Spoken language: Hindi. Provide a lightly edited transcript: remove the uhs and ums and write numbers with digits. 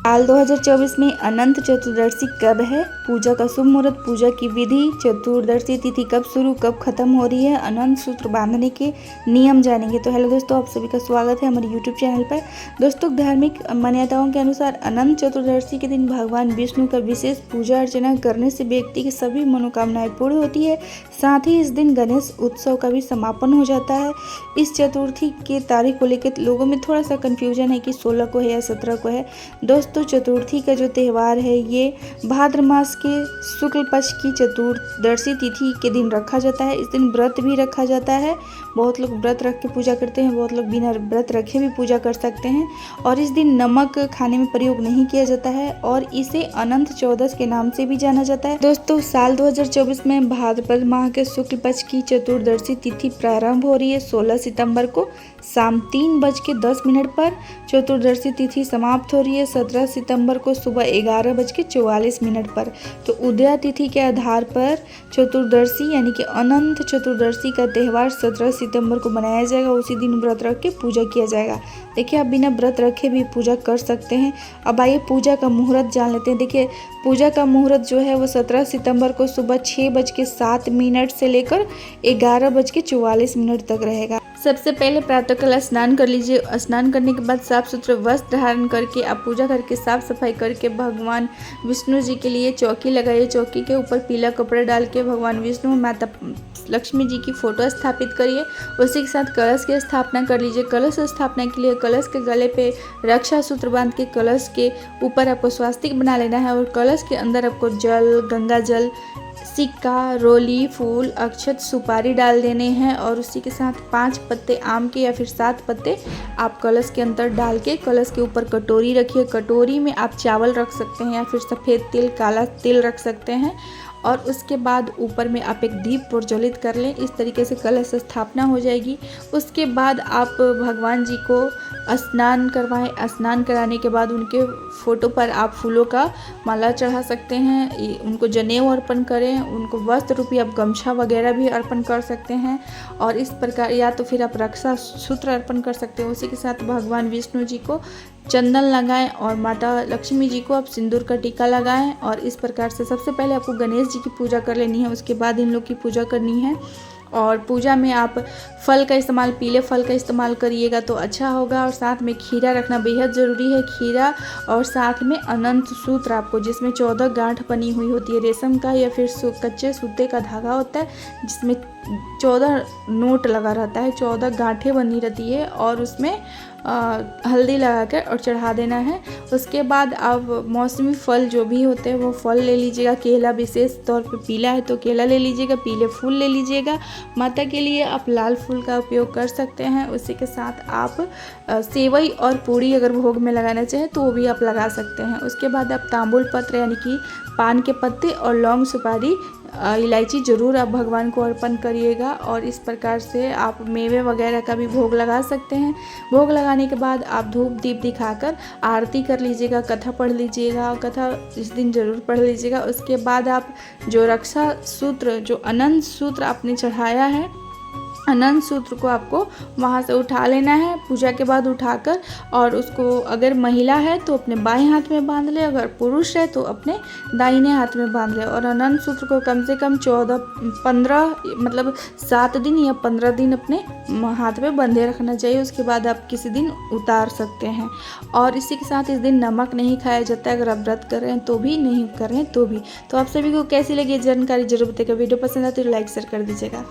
साल 2024 में अनंत चतुर्दशी कब है? पूजा का शुभ मुहूर्त, पूजा की विधि, चतुर्दशी तिथि कब शुरू कब खत्म हो रही है, अनंत सूत्र बांधने के नियम जानेंगे। तो हेलो दोस्तों, आप सभी का स्वागत है हमारे यूट्यूब चैनल पर। दोस्तों, धार्मिक मान्यताओं के अनुसार अनंत चतुर्दशी के दिन भगवान विष्णु का विशेष पूजा अर्चना करने से व्यक्ति की सभी मनोकामनाएं पूर्ण होती है। साथ ही इस दिन गणेश उत्सव का भी समापन हो जाता है। इस चतुर्थी के तारीख को लेकर लोगों में थोड़ा सा कन्फ्यूजन है कि 16 को है या 17 को है। दोस्तों, चतुर्थी का जो त्यौहार है ये भाद्र मास के शुक्ल पक्ष की चतुर्दशी तिथि के दिन रखा जाता है। इस दिन व्रत भी रखा जाता है। बहुत लोग व्रत रख के पूजा करते हैं, बहुत लोग बिना व्रत रखे भी पूजा कर सकते हैं। और इस दिन नमक खाने में प्रयोग नहीं किया जाता है और इसे अनंत चौदस के नाम से भी जाना जाता है। दोस्तों, साल 2024 में भाद्रपद माह के शुक्ल पक्ष की चतुर्दशी तिथि प्रारंभ हो रही है 16 सितंबर को शाम 3:10 पर। चतुर्दशी तिथि समाप्त हो रही है 17 सितंबर को सुबह 11:44 पर। तो उदया तिथि के आधार पर चतुर्दशी यानी कि अनंत चतुर्दशी का त्यौहार 17 सितंबर को मनाया जाएगा। उसी दिन व्रत रख के पूजा किया जाएगा। देखिए, आप बिना व्रत रखे भी पूजा कर सकते हैं। अब आइए पूजा का मुहूर्त जान लेते हैं। देखिए, पूजा का मुहूर्त जो है वो 17 सितंबर को सुबह 6:07 से लेकर 11:44 तक रहेगा। सबसे पहले प्रातःकाल स्नान कर लीजिए। स्नान करने के बाद साफ सुथरे वस्त्र धारण करके आप पूजा करके साफ सफाई करके भगवान विष्णु जी के लिए चौकी लगाइए। चौकी के ऊपर पीला कपड़ा डाल के भगवान विष्णु माता लक्ष्मी जी की फोटो स्थापित करिए। उसी के साथ कलश की स्थापना कर लीजिए। कलश स्थापना के लिए कलश के गले पे रक्षा सूत्र बांध के कलश के ऊपर आपको स्वास्तिक बना लेना है और कलश के अंदर आपको जल, गंगा जल, सिक्का, रोली, फूल, अक्षत, सुपारी डाल देने हैं और उसी के साथ 5 पत्ते आम के या फिर 7 पत्ते आप कलश के अंदर डाल के कलश के ऊपर कटोरी रखिए। कटोरी में आप चावल रख सकते हैं या फिर सफ़ेद तिल, काला तिल रख सकते हैं और उसके बाद ऊपर में आप एक दीप प्रज्वलित कर लें। इस तरीके से कलश स्थापना हो जाएगी। उसके बाद आप भगवान जी को स्नान करवाएं। स्नान कराने के बाद उनके फ़ोटो पर आप फूलों का माला चढ़ा सकते हैं। उनको जनेऊ अर्पण करें। उनको वस्त्र रूपी आप गमछा वगैरह भी अर्पण कर सकते हैं और इस प्रकार या तो फिर आप रक्षा सूत्र अर्पण कर सकते हैं। उसी के साथ भगवान विष्णु जी को चंदन लगाएं और माता लक्ष्मी जी को आप सिंदूर का टीका लगाएं। और इस प्रकार से सबसे पहले आपको गणेश जी की पूजा कर लेनी है, उसके बाद इन लोग की पूजा करनी है। और पूजा में आप फल का इस्तेमाल, पीले फल का इस्तेमाल करिएगा तो अच्छा होगा। और साथ में खीरा रखना बेहद ज़रूरी है। खीरा और साथ में अनंत सूत्र आपको, जिसमें 14 गांठ बनी हुई होती है रेशम का या फिर कच्चे सूते का धागा होता है जिसमें 14 नोट लगा रहता है, 14 गांठें बनी रहती है और उसमें हल्दी लगाकर और चढ़ा देना है। उसके बाद आप मौसमी फल जो भी होते हैं वो फल ले लीजिएगा। केला विशेष तौर पे पीला है तो केला ले लीजिएगा, पीले फूल ले लीजिएगा। माता के लिए आप लाल फूल का उपयोग कर सकते हैं। उसी के साथ आप सेवई और पूड़ी अगर भोग में लगाना चाहें तो वो भी आप लगा सकते हैं। उसके बाद आप तांबुल पत्र यानी कि पान के पत्ते और लौंग, सुपारी, इलायची ज़रूर आप भगवान को अर्पण करिएगा। और इस प्रकार से आप मेवे वगैरह का भी भोग लगा सकते हैं। भोग लगाने के बाद आप धूप दीप दिखाकर आरती कर लीजिएगा, कथा पढ़ लीजिएगा। कथा इस दिन ज़रूर पढ़ लीजिएगा। उसके बाद आप जो रक्षा सूत्र, जो अनंत सूत्र आपने चढ़ाया है, अनंत सूत्र को आपको वहाँ से उठा लेना है पूजा के बाद उठाकर, और उसको अगर महिला है तो अपने बाएं हाथ में बांध ले, अगर पुरुष है तो अपने दाहिने हाथ में बांध ले। और अनंत सूत्र को कम से कम 7 दिन या 15 दिन अपने हाथ में बंधे रखना चाहिए। उसके बाद आप किसी दिन उतार सकते हैं। और इसी के साथ इस दिन नमक नहीं खाया जाता है, अगर आप व्रत कर रहे हैं तो भी, नहीं कर रहे हैं तो भी। तो आप सभी को कैसी लगी जानकारी जरूर बताइएगा। वीडियो पसंद आती है तो लाइक शेयर कर दीजिएगा।